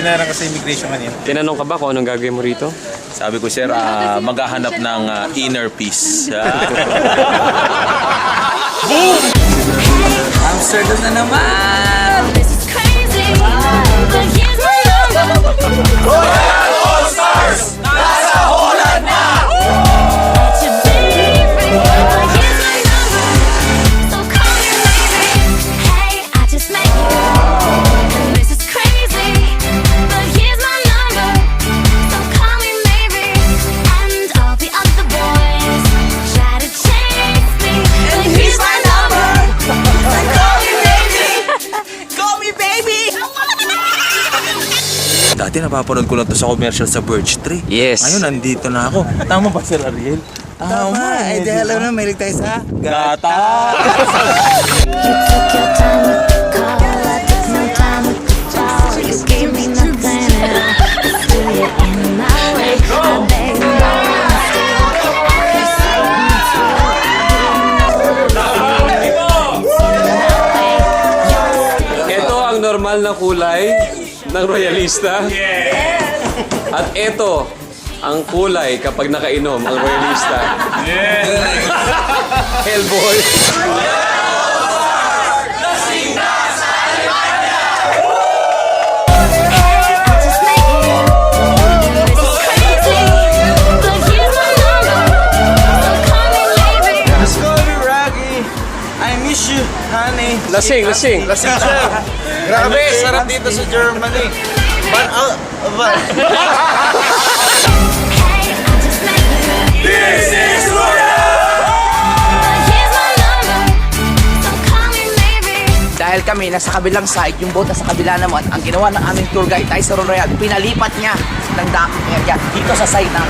Tinarang ka sa immigration kanina. Tinanong ka ba kung anong gagawin mo rito? Sabi ko, sir, maghahanap ng inner peace. Amsterdam na naman! This is crazy, but here's my number. Royal All Stars! Nasa Holland na! To be free, but here's my number. So call me maybe. Hey, I just met you. This is crazy, but here's my number. So call me maybe. And all the other boys try to chase me, but here's my number. Call me baby! Call me baby! Dati napapanood ko lang to sa commercial sa Birch Tree. Yes. Ngayon, nandito na ako. Tama ba, Sir Ariel? Tama, eh di alam na, may tayo sa Gata! You took your time with the call, I took no time with the fall. You gave me nothing at all. I threw you in my way. I begged no mistake. I could say Ito ang normal na kulay ng royalista. At ito ang kulay kapag nakainom ang royalista. Hellboy. I just met you. This is crazy, but here's my number. So call me maybe. Let's go, Rocky! I miss you, honey. Lasing, lasing. Lasing siya. Grabe, sarap dito sa Germany. But, Hey, I just met you. This is Royal! But here's my number. So call me maybe. Dahil kami nasa kabilang side, yung boat nasa kabila naman, ang ginawa ng aming tour guide, Tyson Royal, pinalipat niya ng docking area dito sa side na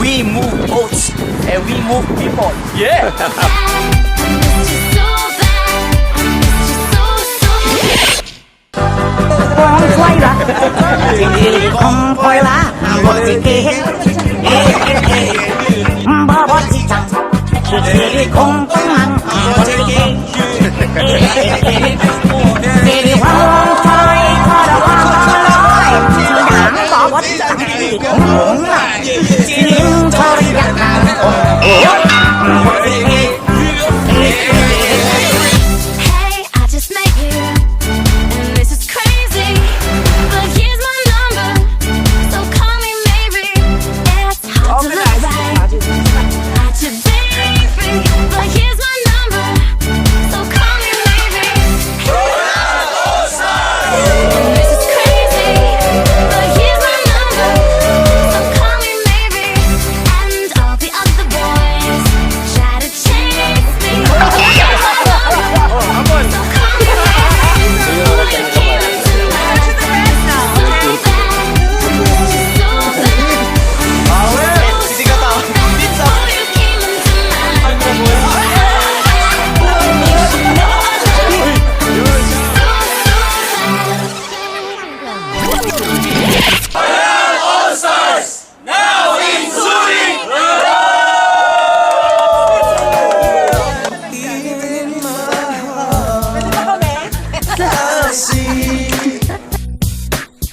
we move boats and we move people. Yeah! I miss you so bad. I miss you so bad. Hey, I just met you, and this is crazy, but here's my number. So call me maybe. It's hard to look right at your baby, but here's my number. So call me maybe. This is crazy, but here's my number. So call me maybe. And all the other boys try to chase me. Hindi ka tao. All Stars! Now in Zurich!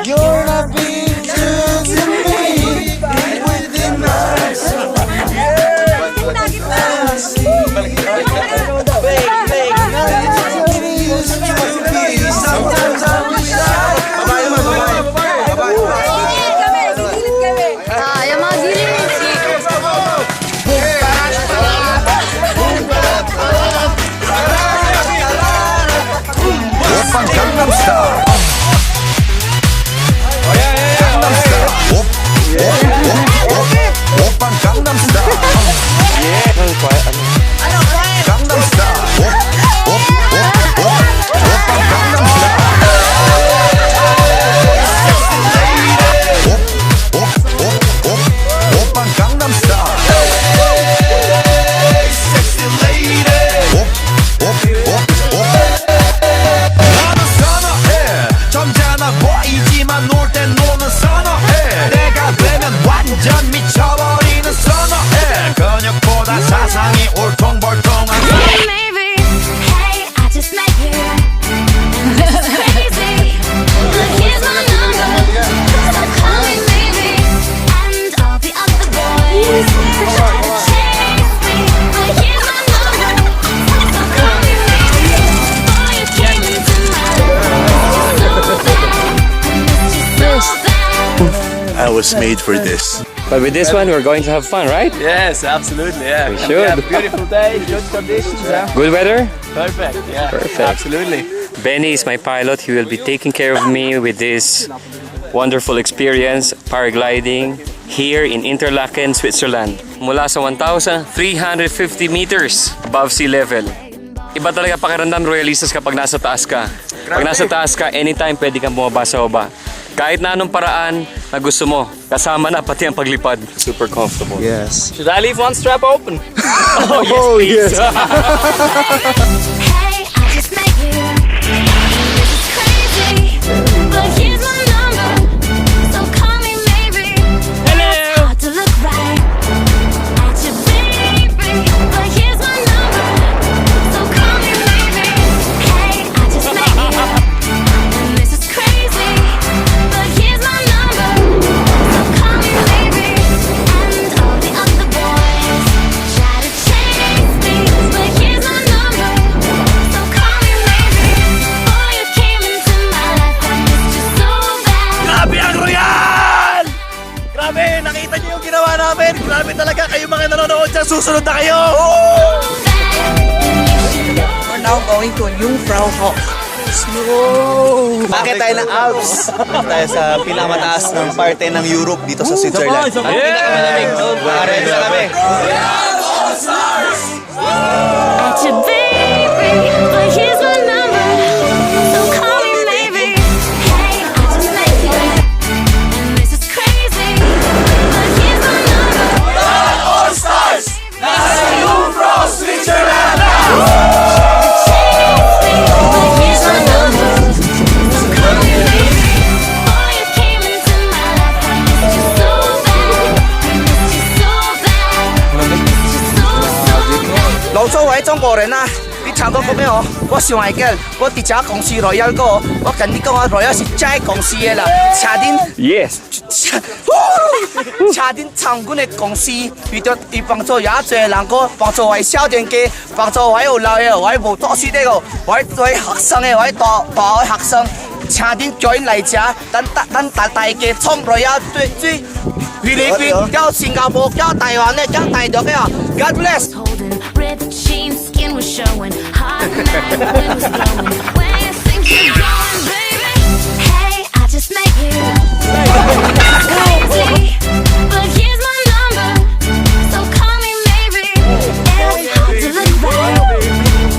You're not being true to me within my soul. Sometimes I wish Yung mga gilid. Open Gangnam Style. Gangnam Style. Open Gangnam Style. Gangnam Style. Open Gangnam Style. Open Gangnam Style. Sexy lady. Now the summer is I was made for this. But with this one, we're going to have fun, right? Yes, absolutely. Yeah. We should. Beautiful day, good conditions. Yeah. Good weather? Perfect. Yeah. Perfect. Absolutely. Benny is my pilot. He will be taking care of me with this wonderful experience, paragliding here in Interlaken, Switzerland. Mula sa 1,350 meters above sea level. Iba talaga pakiramdam, Royalistas, kapag nasa taas ka. Pag nasa taas ka, anytime pwede kang bumaba sa baba. Kahit na anong paraan na gusto mo, kasama na pati ang paglipad. Super comfortable. Yes. Should I leave one strap open? Oh, yes, please. Hey, I just met you. This is crazy, but here's my number. So call me maybe. It's hard to look right at you, baby, but here's my number. So call me maybe. Hey, I just met you. And this is crazy, but here's my number. So call me maybe. And all the other boys try to chase me, but here's my number. So call me maybe. Boy, you came into my life, I missed you so bad. Grabe ang Royal! Grabe, nakita niyo yung ginawa namin. Grabe talaga kayo mga nanonood dyan. Susunod na kayo! We're now going to Jungfrau Hoch. Bakit tayo ng Alps? Tayo sa pinakamataas ng parte ng Europe dito sa Switzerland. Ready na kami. At you, baby, but here's my number. So call me maybe. Hey, I just met you, and this is crazy, but here's my number. All Stars, nasa Jungfrau, Switzerland. But here's my number. So call me maybe. Boy, you came into my life, I missed you so bad. I missed you so bad. I missed you so bad. 老蘇喺中國人啊！你唱歌講咩哦？我上海嘅，我哋家公司 Royal 哥，我跟你講啊，Royal 是真公司嘅啦，差點 Yes. 差點參觀嘅公司，遇到佢幫助也最能夠幫助為小店嘅，幫助為有老嘅，為無讀書的個，為學生嘅，為大學生，差點 join 嚟者，等大嘅從 Royal 對菲律賓，到新加坡，到台灣咧，到大陸嘅，God bless。 Holding ripped jeans, skin was showing. Hot night, wind was blowing. Where you think you're going, baby? Hey, I just met you. It's crazy, but here's my number. So call me maybe. It's hard to look right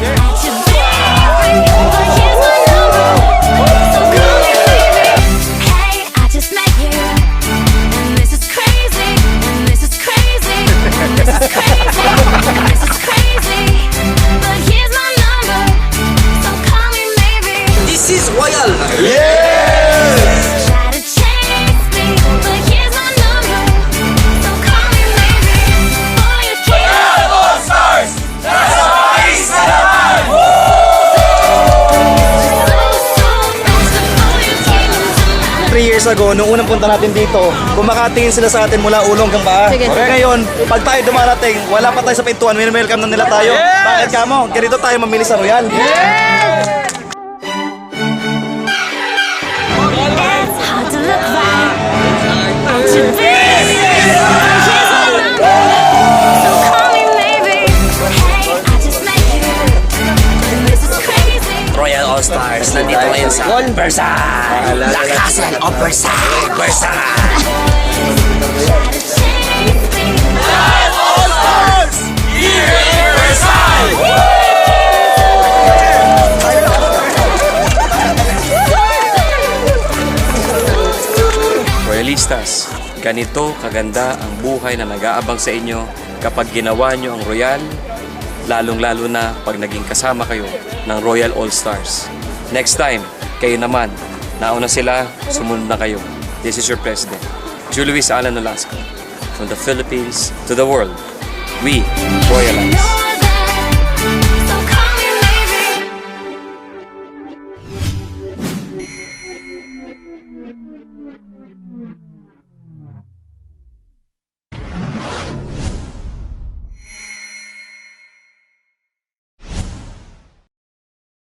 at you, baby, but here's my number. So call me maybe. Hey, I just met you, and this is crazy, and this is crazy, and this is crazy. This is crazy, but here's my number. So call me maybe. This is Royal. Try to chase me, but here's my number. So call me maybe. Boy, you can't. All Stars. That's why he's alive. So you came into my 3 years ago, nung unang punta natin dito, kumakatingin sila sa atin mula ulong hanggang paa. Kaya ngayon, pag tayo dumarating, wala pa tayo sa pintuan, welcome na nila tayo. Bakit ka mo? Ganito tayo mamili sa Royal. It's hard to look right at you, baby. Here's my number. So call me maybe. Hey, I just met you. And this is crazy. Royal All Stars, nandito ngayon sa Versailles. La Casa of Versailles. Versailles. Try to chase me. Royalistas, ganito kaganda ang buhay na nag-aabang sa inyo kapag ginawa nyo ang Royal, lalong-lalo na pag naging kasama kayo ng Royal All Stars. Next time, kayo naman, nauna sila, sumunod na kayo. This is your President, Julius Alan Nolasco, from the Philippines to the world. We, Royalize.